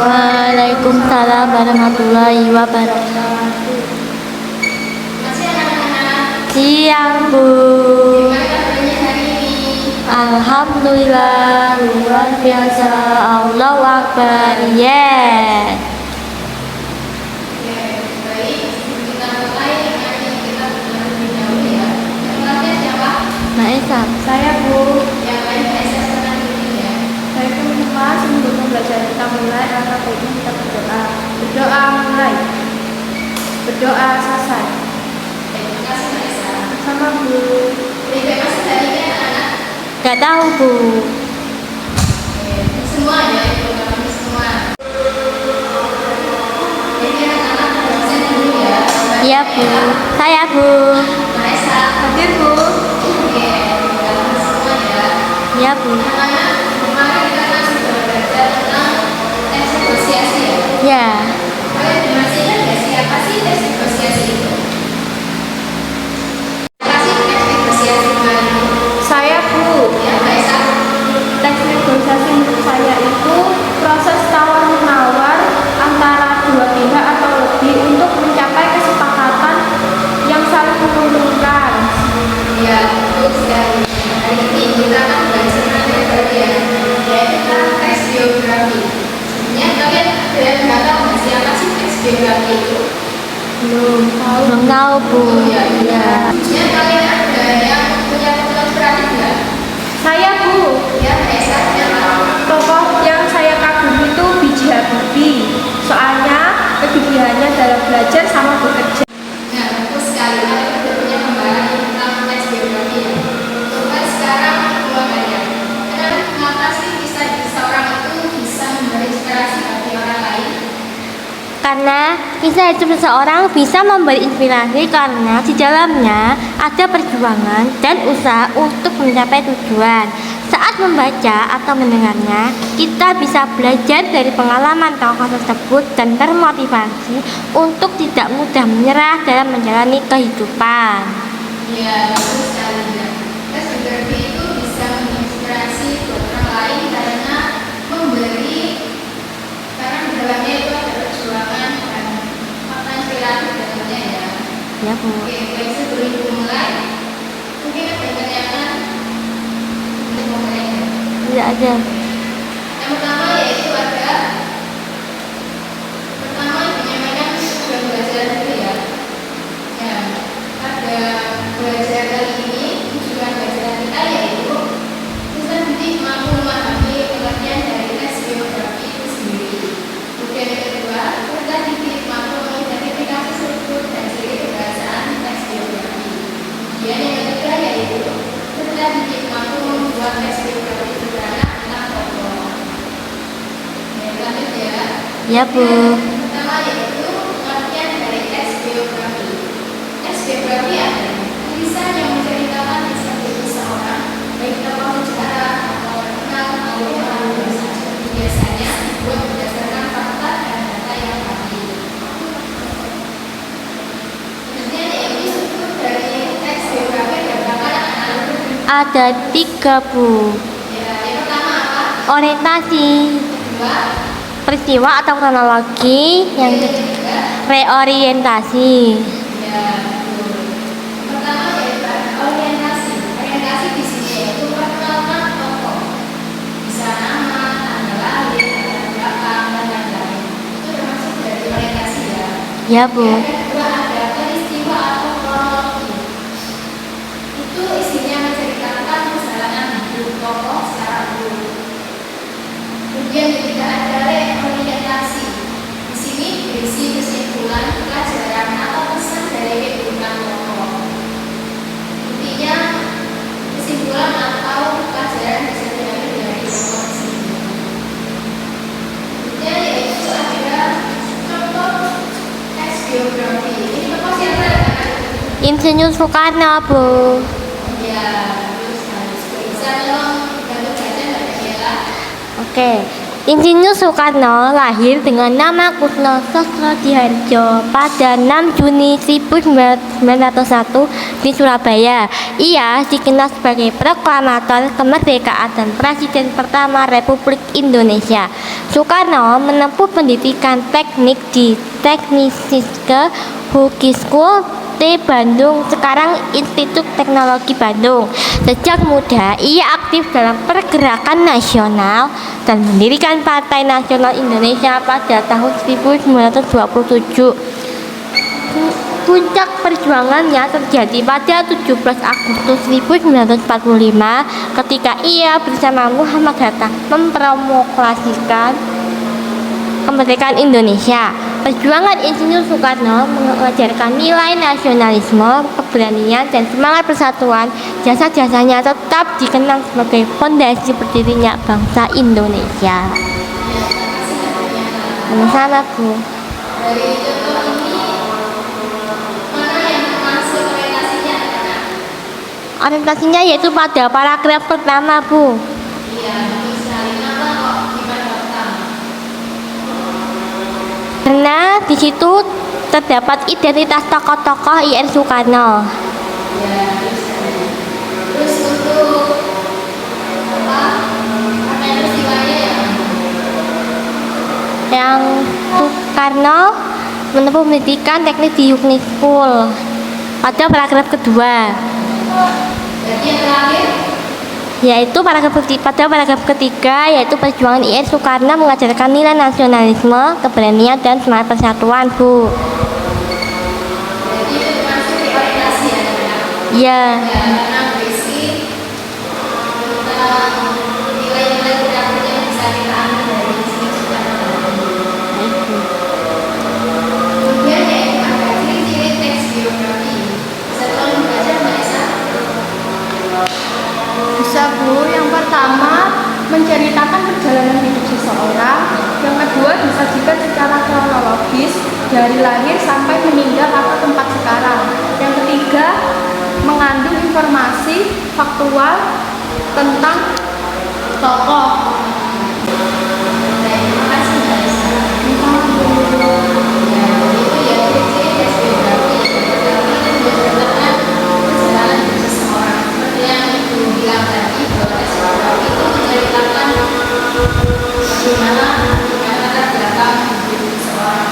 Waalaikumsalam warahmatullahi wabarakatuh. Siang Bu. Alhamdulillah, luar biasa. Allahu Akbar. Yes. Maesa. Saya Bu. Saya itu menyembah sebelum belajar kita mulai angka baiknya kita berdoa. Berdoa mulai. Berdoa selesai. Terima kasih Maesa. Sama Bu. Lebih masuk dari anak-anak. Gak tahu Bu. Semua ya, itu kami semua. Jadi anak-anak bisa dulu ya. Iya Bu. Saya Bu. Maesa. Hadir Bu. Oke, kami semua ya. Iya Bu. Anak-anak, kemarin kita kan sudah belajar tentang tes negosiasi ya. Ya. Kalian masih ingat nggak sih apa sih tes negosiasi itu? Apa sih tes negosiasi kemarin? Saya Bu. Ya, Maesa. Tes negosiasi menurut saya itu proses tawar-menawar antara dua pihak atau lebih untuk mencapai kesepakatan yang saling menguntungkan. Ya, betul sekali. Hari ini kita akan belajar materi baru ya, yaitu tentang tes biografi. Sebenarnya kalian ada yang nggak tahu nggak sih apa sih tes biografi itu? Belum tahu Bu. Ya, Ya. sebenarnya kalian ada yang punya teman kreatif nggak? Saya Bu. Ya, Maesa, siapa? Tokoh yang saya kagumi itu B.J. Habibie. Soalnya kegigihannya dalam belajar sama bekerja. Nah, betul sekali. Kalian sudah punya gambaran tentang tes biografi ya. Coba sekarang keluarganya. Kenapa sih bisa seorang itu bisa memberi inspirasi bagi orang lain? Karena kisah hidup seseorang bisa memberi inspirasi karena di dalamnya ada perjuangan dan usaha untuk mencapai tujuan. Saat membaca atau mendengarnya, kita bisa belajar dari pengalaman tokoh tersebut dan termotivasi untuk tidak mudah menyerah dalam menjalani kehidupan. Ya, betul sekali ya. Tes biografi itu bisa menginspirasi buat orang lain karena memberi, karena di dalamnya itu ada perjuangan dan fakta inspiratif dalamnya ya. Ya Bu. Oke, baik sebelum dimulai, mungkin ada yang tanyakan untuk memulai. Tidak ada. Yang pertama yaitu ada pertama menyampaikan tujuan belajar dulu ya. Ya, pada belajar kali ini tujuan belajar kita yaitu kita nanti mampu memahami pengertian dari tes biografi itu sendiri. Kemudian yang kedua, kita didik mampu mengidentifikasi struktur dan ciri kebahasaan tes biografi. Kemudian yang ketiga yaitu kita didik mampu membuat tes biografi sederhana tentang tokoh. Lanjut ya. Ya Bu. Pertama yaitu pengertian dari tes biografi. Tes biografi adalah tulisan yang menceritakan kisah hidup seseorang, baik tokoh sejarah atau terkenal maupun orang biasa. Biasanya dibuat berdasarkan fakta dan data yang pasti. Kemudian yaitu struktur dari tes biografi berdasarkan analisis. Ada 3 Bu. Ya, yang pertama apa? Orientasi Kedua, peristiwa atau kronologi. Yang ketiga. reorientasi. Ya, betul. Pertama yaitu orientasi. Orientasi di sini yaitu perkenalkan tokoh. Bisa nama, tanggal lahir, latar belakang, dan lain-lain. Itu termasuk dari orientasi ya. Ya Bu. Yang kedua ada peristiwa atau kronologi. Itu isinya menceritakan perjalanan hidup tokoh secara umum. Kemudian ketiga ada reorientasi. Di sini berisi kesimpulan, pelajaran atau pesan dari kehidupan tokoh. Intinya kesimpulan atau pelajaran bisa diambil dari tokoh tersebut. Kemudian yaitu ada contoh tes biografi. Ini tokoh siapa ya? Insinyur Soekarno Bu. Ya, terus harus bisa tolong bantu baca nggak ya? Oke. Insinyur Soekarno lahir dengan nama Kusno Sosrodjiharjo pada 6 Juni 1901 di Surabaya. Ia dikenal sebagai proklamator kemerdekaan dan presiden pertama Republik Indonesia. Soekarno menempuh pendidikan teknik di Teknisiske Hogeschool T Bandung, sekarang Institut Teknologi Bandung. Sejak muda, ia aktif dalam pergerakan nasional dan mendirikan Partai Nasional Indonesia pada tahun 1927. Puncak perjuangannya terjadi pada 17 Agustus 1945 ketika ia bersama Muhammad Hatta mempromoklaskan kemerdekaan Indonesia. Perjuangan Insinyur Soekarno mengajarkan nilai nasionalisme, keberanian, dan semangat persatuan. Jasa-jasanya tetap dikenang sebagai fondasi berdirinya bangsa Indonesia. Sama Bu. Dari contoh ini, mana yang termasuk orientasinya? Orientasinya yaitu pada paragraf pertama Bu. Iya, bisa. Kenapa kok di paragraf pertama? Karena di situ terdapat identitas tokoh-tokoh IR Soekarno. Ya, bisa. Terus untuk apa yang peristiwanya ya? Yang Soekarno menempuh pendidikan teknik di Yukni School pada paragraf kedua. Jadi yang terakhir, Yaitu pada paragraf ketiga, yaitu perjuangan IR Soekarno mengajarkan nilai nasionalisme, keberanian, dan semangat persatuan Bu. jadi itu termasuk di orientasi ya? Ya, Ya, karena berisi tentang nilai-nilai pendapat yang bisa kita ambil dari sini juga. Kemudian yaitu ada ciri-ciri teks biografi. Bisa tolong dibaca Mbak Esa? Bisa Bu, yang pertama menceritakan perjalanan hidup seseorang. Yang kedua disajikan secara kronologis dari lahir sampai meninggal atau tempat sekarang. Yang ketiga mengandung informasi faktual tentang tokoh. Baik, terima kasih Mbak Esa. Ya, jadi itu ya ciri-ciri teks biografi. Biografi itu menceritakan perjalanan hidup seseorang. Seperti yang Ibu bilang tadi, bahwa teks biografi itu menceritakan bagaimana latar belakang hidup seseorang.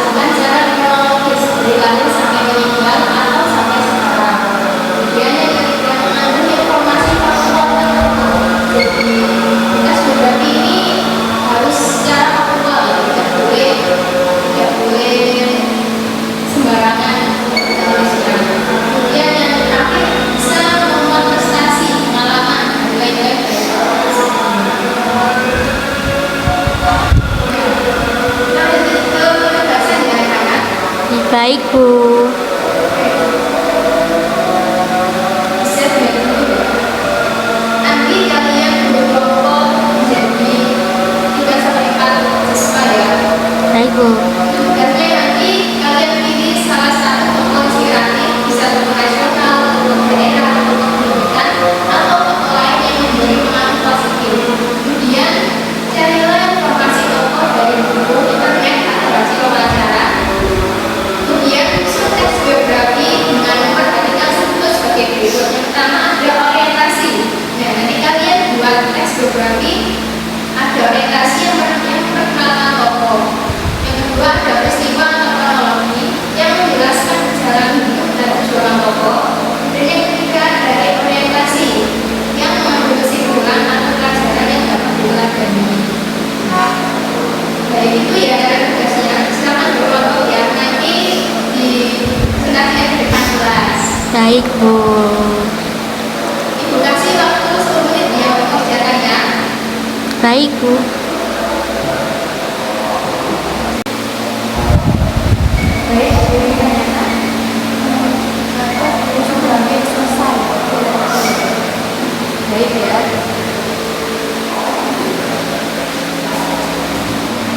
Dengan secara kronologis dari lahir sampai meninggal atau sampai sekarang. Kemudian yang ketiga mengandung informasi faktual tentang tokoh. Jadi teks biografi ini harus secara faktual ya, tidak boleh sembarangan menuliskan. Kemudian yang terakhir bisa memuat prestasi, pengalaman, nilai-nilai dari tokoh tersebut. Nah, lanjut ke penugasan ya anak-anak. baik Bu. Bisa dari dulu ya. Nanti kalian berkelompok menjadi 3-4 siswa ya. Baik Bu. Tugasnya nanti kalian pilih salah satu tokoh inspiratif, bisa tokoh nasional, tokoh daerah, tokoh pendidikan, atau tokoh lain yang menjadi pengaruh positif. Kemudian carilah informasi tokoh dari buku, internet, atau hasil wawancara. Kemudian susun teks biografi dengan memperhatikan struktur sebagai berikut. Yang pertama ada orientasi. Nah, nanti kalian buat teks biografi. Ada orientasi yang perkenalkan tokoh. Yang kedua ada peristiwa atau kronologi yang menjelaskan perjalanan hidup dan perjuangan tokoh. Dan yang ketiga ada orientasi yang mengambil kesimpulan atau pelajaran yang dapat diteladani. Baik, itu ya cara tugasnya. Silakan berkelompok ya. Nanti dikenalkan di depan kelas. Baik Bu. Ibu kasih waktu 10 menit ya untuk mengerjakannya. Baik Bu. Baik, jadi ternyata sudah hampir selesai. Baik ya.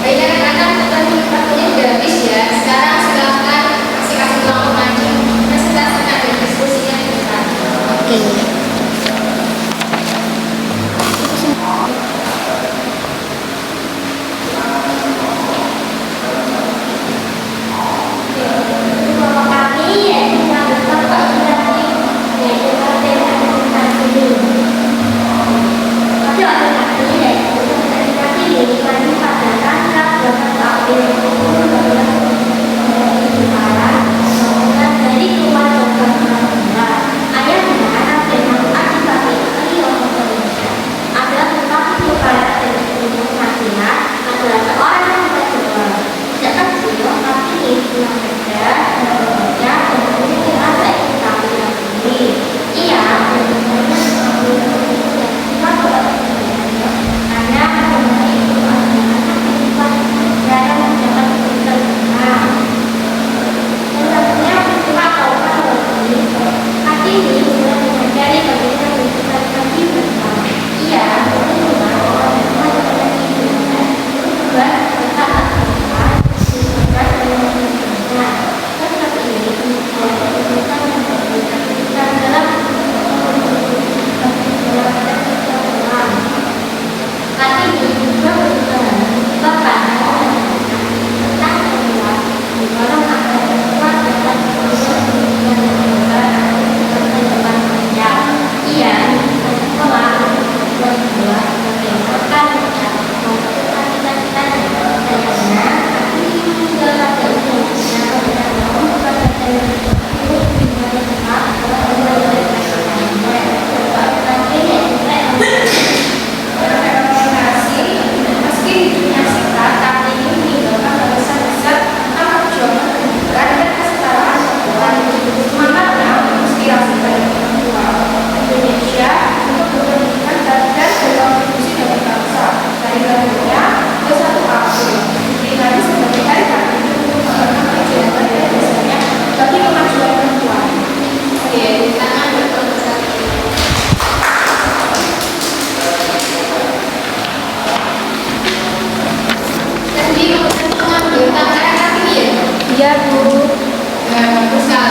Baik anak-anak, tadi waktunya sudah habis ya. Sekarang silakan kasih kelompok maju, presentasikan dan diskusinya di depan. Oke.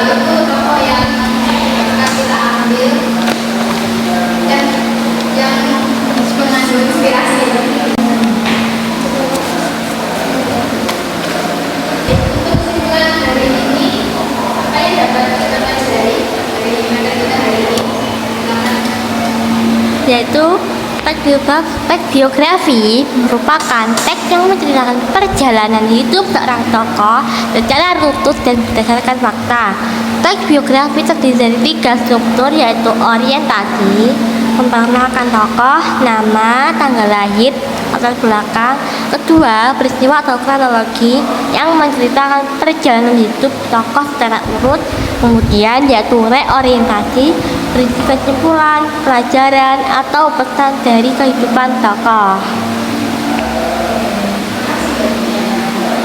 itu tokoh yang akan kita ambil dan yang mengandung inspirasi. Untuk kesimpulan hari ini, apa yang dapat kita pelajari dari materi kita hari ini? Silakan. Yaitu teks biografi merupakan teks yang menceritakan perjalanan hidup seorang tokoh secara runut dan berdasarkan fakta. Teks biografi terdiri dari 3 struktur, yaitu orientasi, memperkenalkan tokoh, nama, tanggal lahir, latar belakang. Kedua, peristiwa atau kronologi yang menceritakan perjalanan hidup tokoh secara urut. Kemudian yaitu reorientasi, berisi kesimpulan, pelajaran, atau pesan dari kehidupan tokoh.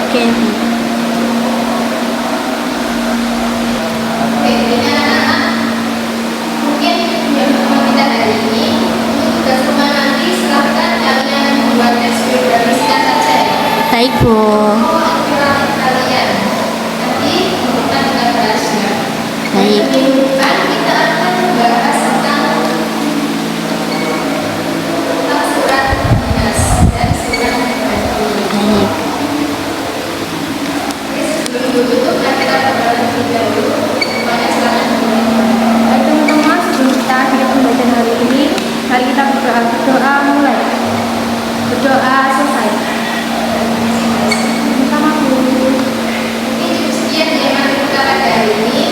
Oke. Oke, ini anak-anak mungkin yang pertama kita hari ini untuk tugas rumah nanti silahkan kalian membuat teks biografi singkat saja ya. Baik, Bu. Akhir kalian nanti kita bahasnya. Baik. Minggu depan kita akan membahas tentang surat dinas dan surat pribadi. Baik. Oke, sebelum ditutup kita berdoa terlebih dahulu. Semuanya silakan dimulai. Baik teman-teman, sebelum kita akhiri pembelajaran hari ini, mari kita berdoa. Berdoa mulai. Berdoa selesai. Sama guru. Mungkin cukup sekian ya materi kita pada hari ini.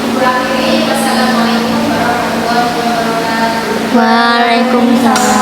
Ibu akhiri, wassalamualaikum warahmatullahi wabarakatuh. Waalaikumsalam.